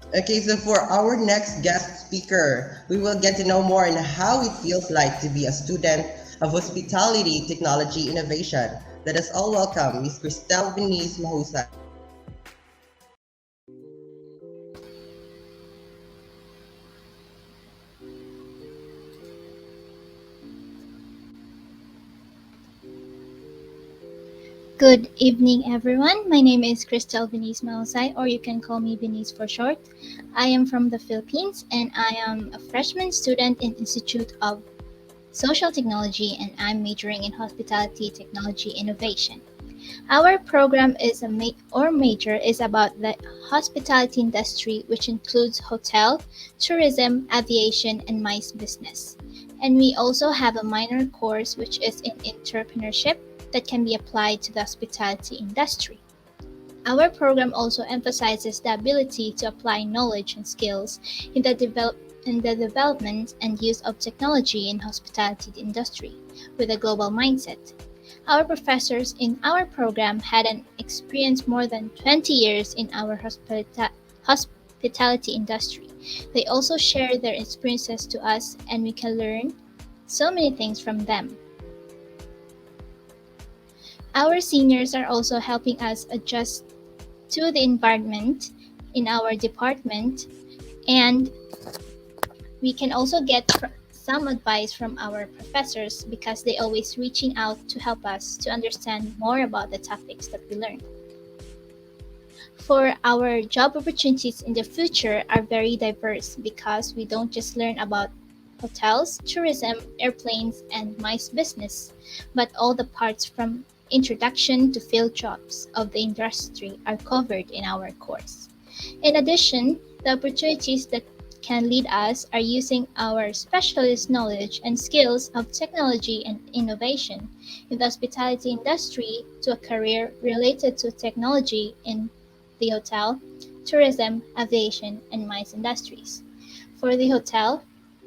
Okay, so for our next guest speaker, we will get to know more on how it feels like to be a student of hospitality technology innovation. Let us all welcome Ms. Cristel Venice Mahusay. Good evening, everyone. My name is Cristel Venice Mausay, or you can call me Venice for short. I am from the Philippines, and I am a freshman student in Institute of Social Technology, and I'm majoring in Hospitality Technology Innovation. Our program is major is about the hospitality industry, which includes hotel, tourism, aviation, and MICE business. And we also have a minor course which is in entrepreneurship that can be applied to the hospitality industry. Our program also emphasizes the ability to apply knowledge and skills in the development and use of technology in hospitality industry with a global mindset. Our professors in our program had an experience more than 20 years in our hospitality industry. They also share their experiences to us, and we can learn so many things from them. Our seniors are also helping us adjust to the environment in our department, and we can also get some advice from our professors because they always reaching out to help us to understand more about the topics that we learn. For our job opportunities in the future are very diverse because we don't just learn about hotels, tourism, airplanes, and MICE business, but all the parts from introduction to field jobs of the industry are covered in our course. In addition, the opportunities that can lead us are using our specialist knowledge and skills of technology and innovation in the hospitality industry to a career related to technology in the hotel, tourism, aviation, and MICE industries. For the hotel,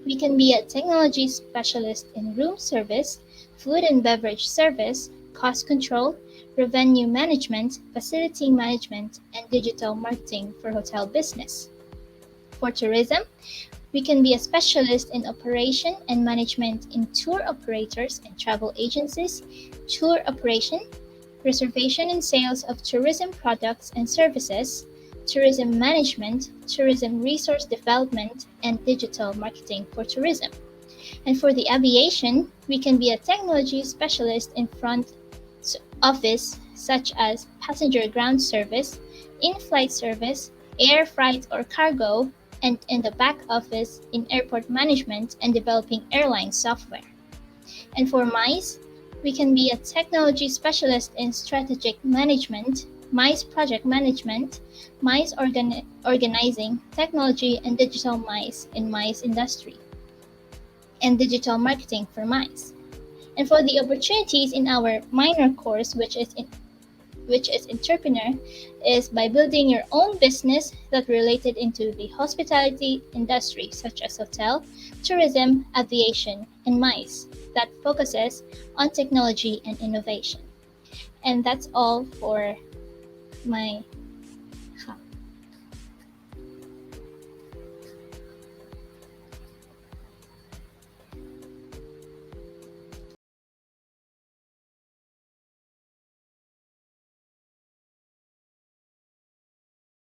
we can be a technology specialist in room service, food and beverage service, cost control, revenue management, facility management, and digital marketing for hotel business. For tourism, we can be a specialist in operation and management in tour operators and travel agencies, tour operation, reservation and sales of tourism products and services, tourism management, tourism resource development, and digital marketing for tourism. And for the aviation, we can be a technology specialist in front office, such as passenger ground service, in flight service, air freight or cargo, and in the back office in airport management and developing airline software. And for MICE, we can be a technology specialist in strategic management, MICE project management, MICE organizing, technology and digital MICE in MICE industry, and digital marketing for MICE. And for the opportunities in our minor course, which is entrepreneur, is by building your own business that related into the hospitality industry, such as hotel, tourism, aviation, and MICE, that focuses on technology and innovation. And that's all for my